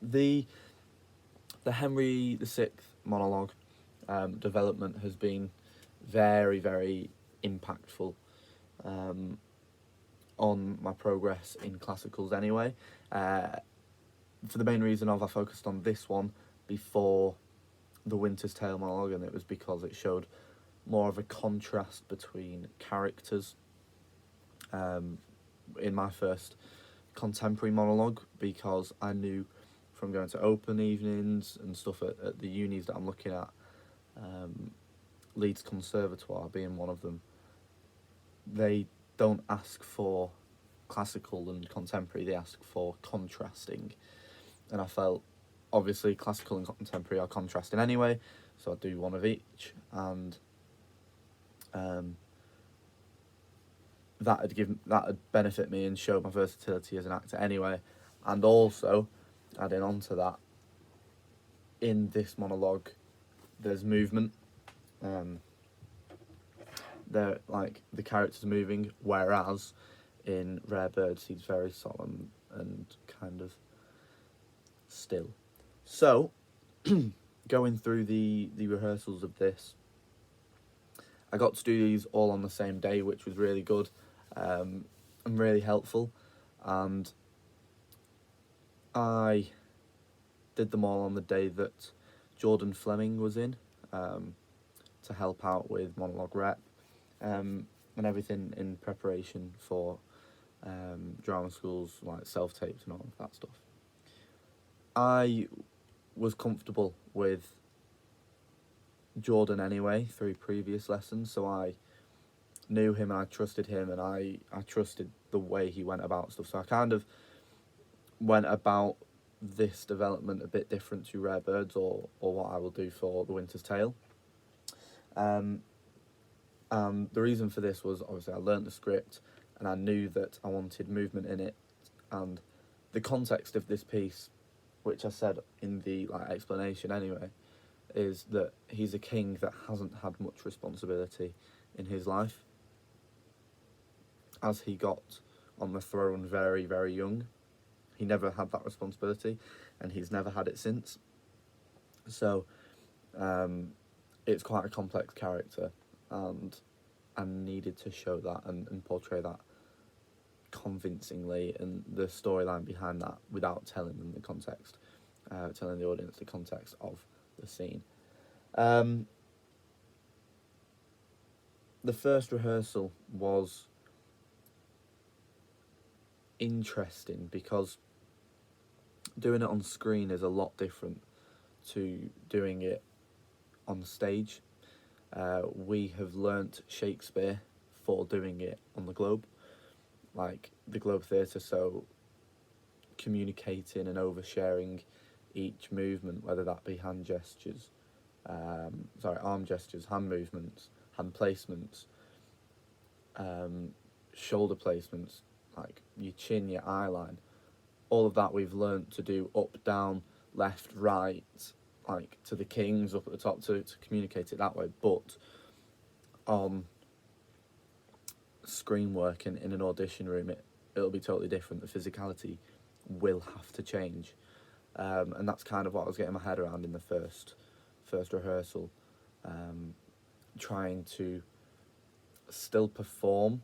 The Henry VI monologue development has been very, very impactful um, on my progress in classicals anyway. Uh, for the main reason of I focused on this one before the Winter's Tale monologue, and it was because it showed more of a contrast between characters um, in my first contemporary monologue, because I knew from going to open evenings and stuff at the unis that I'm looking at, um, Leeds Conservatoire being one of them, they don't ask for classical and contemporary, they ask for contrasting. And I felt obviously classical and contemporary are contrasting anyway, so I do one of each, and um, that had benefit me and show my versatility as an actor anyway. And also, adding on to that, in this monologue, there's movement. Um, like the characters moving, whereas in Rare Birds he's very solemn and kind of still. So, going through the rehearsals of this, I got to do these all on the same day, which was really good and really helpful. And I did them all on the day that Jordan Fleming was in to help out with monologue rep and everything in preparation for drama schools, like self-tapes and all of that stuff. I was comfortable with Jordan anyway through previous lessons, so I knew him and I trusted him, and I trusted the way he went about stuff. So I kind of went about this development a bit different to Rare Birds or what I will do for The Winter's Tale. And the reason for this was obviously I learnt the script and I knew that I wanted movement in it, and the context of this piece, which I said in the explanation anyway, is that he's a king that hasn't had much responsibility in his life, as he got on the throne very, very young. He never had that responsibility, and he's never had it since. So it's quite a complex character, and I needed to show that and portray that convincingly, and the storyline behind that without telling them the context, telling the audience the context of the scene. The first rehearsal was interesting because doing it on screen is a lot different to doing it on stage. We have learnt Shakespeare for doing it on the Globe, like the Globe Theatre, so communicating and oversharing each movement, whether that be hand gestures, arm gestures, hand movements, hand placements, shoulder placements, like your chin, your eye line, all of that we've learnt to do up, down, left, right, like to the kings up at the top to communicate it that way. But on screen work in an audition room, it'll be totally different. The physicality will have to change, and that's kind of what I was getting my head around in the first rehearsal, trying to still perform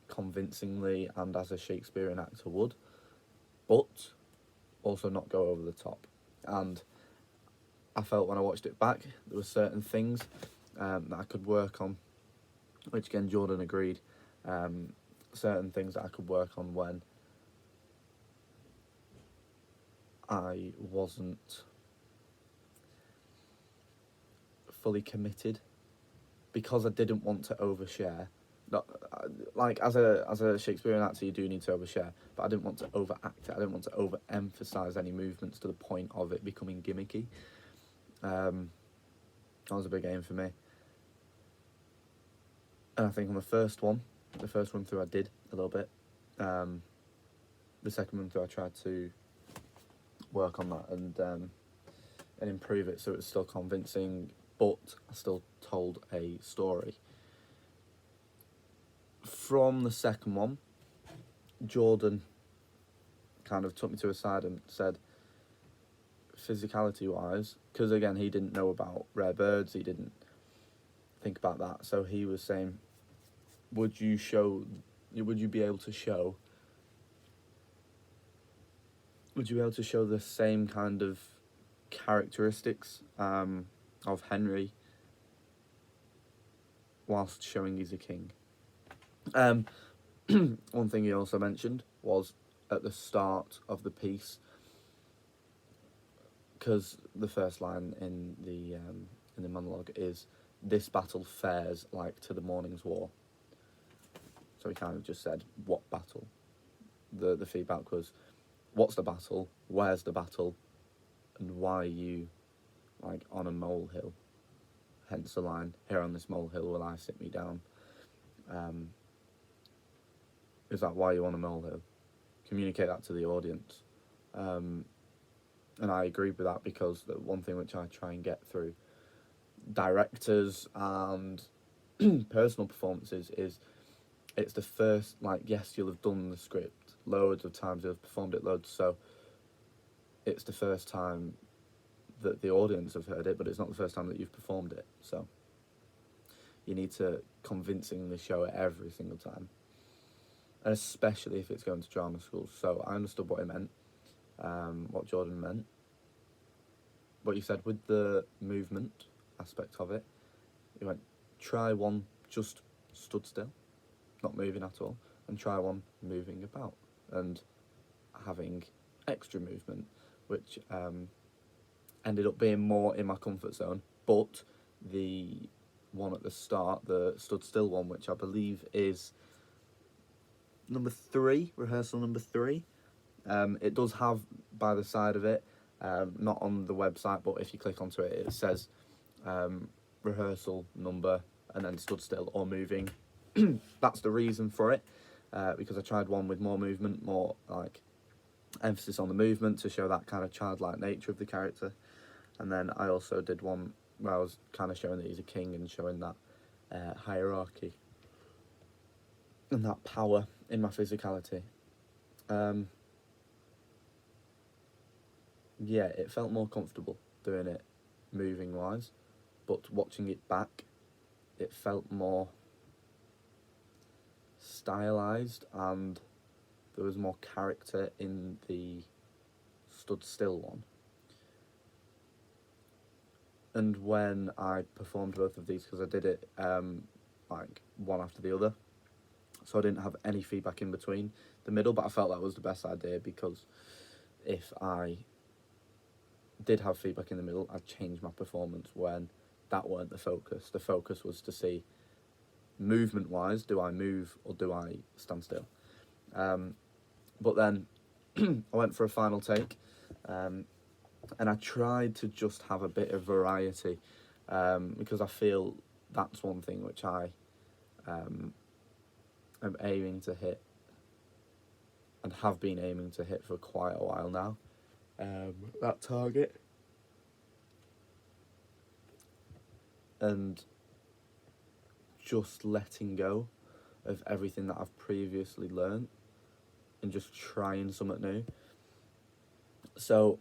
convincingly and as a Shakespearean actor would, but also not go over the top. And I felt when I watched it back, there were certain things that I could work on, which again Jordan agreed, certain things that I could work on when I wasn't fully committed, because I didn't want to overshare. Not like as a Shakespearean actor, you do need to overshare, but I didn't want to overact it. I didn't want to overemphasize any movements to the point of it becoming gimmicky. That was a big aim for me, and I think on the first run through, I did a little bit. The second run through, I tried to work on that and improve it so it was still convincing, but I still told a story. From the second one, Jordan kind of took me to a side and said, physicality wise, because again, he didn't know about rare birds, he didn't think about that, so he was saying, would you be able to show the same kind of characteristics of Henry whilst showing he's a king? One thing he also mentioned was at the start of the piece, because the first line in the monologue is, "This battle fares like to the morning's war." So he kind of just said, what battle? The feedback was, what's the battle, where's the battle, and why are you like on a molehill? Hence the line, "Here on this molehill will I sit me down." Is that why you on a molehill? Communicate that to the audience. And I agree with that, because the one thing which I try and get through directors and personal performances is, it's the first, like, yes, you'll have done the script loads of times, you'll have performed it loads, so it's the first time that the audience have heard it, but it's not the first time that you've performed it, so you need to convincingly show it every single time, and especially if it's going to drama schools. So I understood what he meant, what Jordan meant. What you said with the movement aspect of it, he went, try one just stood still, not moving at all, and try one moving about and having extra movement, which ended up being more in my comfort zone. But the one at the start, the stood still one, which I believe is number 3, rehearsal number 3, it does have by the side of it, not on the website, but if you click onto it, it says rehearsal number and then stood still or moving. That's the reason for it, because I tried one with more movement, more like emphasis on the movement to show that kind of childlike nature of the character. And then I also did one where I was kind of showing that he's a king and showing that hierarchy and that power in my physicality. Yeah, it felt more comfortable doing it moving wise, but watching it back, it felt more stylized and there was more character in the stood still one. And when I performed both of these, because I did it like one after the other, so I didn't have any feedback in between the middle, but I felt that was the best idea, because if I did have feedback in the middle, I'd change my performance when that weren't the focus. The focus was to see, movement wise, do I move or do I stand still? But then I went for a final take, and I tried to just have a bit of variety, because I feel that's one thing which I am aiming to hit and have been aiming to hit for quite a while now, that target. And just letting go of everything that I've previously learned and just trying something new. So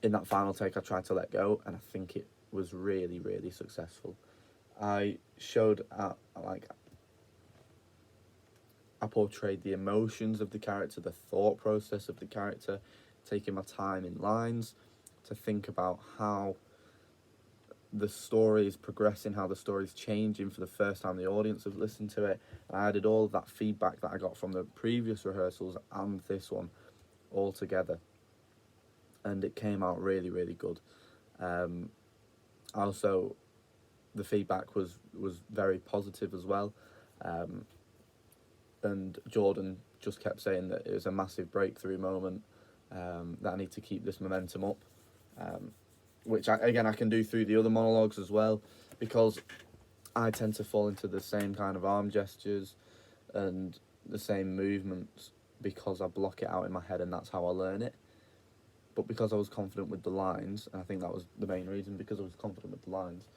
in that final take, I tried to let go, and I think it was really, really successful. I showed I portrayed the emotions of the character, the thought process of the character, taking my time in lines to think about how the story is progressing, how the story is changing for the first time the audience have listened to it. I added all of that feedback that I got from the previous rehearsals and this one all together, and it came out really, really good. Also, the feedback was very positive as well, and Jordan just kept saying that it was a massive breakthrough moment, that I need to keep this momentum up, which I can do through the other monologues as well, because I tend to fall into the same kind of arm gestures and the same movements because I block it out in my head, and that's how I learn it. But because I was confident with the lines, and I think that was the main reason, because I was confident with the lines,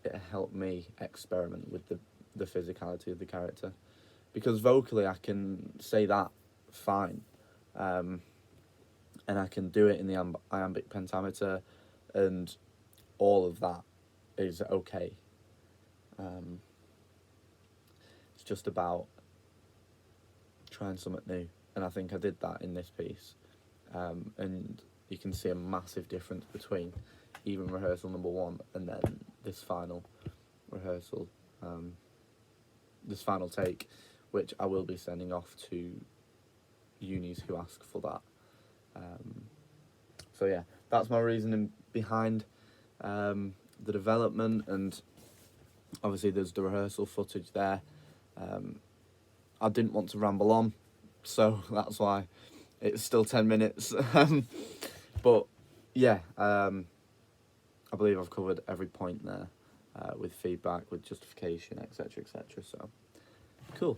it helped me experiment with the physicality of the character. Because vocally I can say that fine, and I can do it in the iambic pentameter, and all of that is okay. It's just about trying something new, and I think I did that in this piece. And you can see a massive difference between even rehearsal number 1 and then this final rehearsal, this final take, which I will be sending off to unis who ask for that. So yeah, that's my reasoning behind the development, and obviously there's the rehearsal footage there. I didn't want to ramble on, so that's why it's still 10 minutes. But yeah, I believe I've covered every point there, with feedback, with justification, etc., etc. So cool.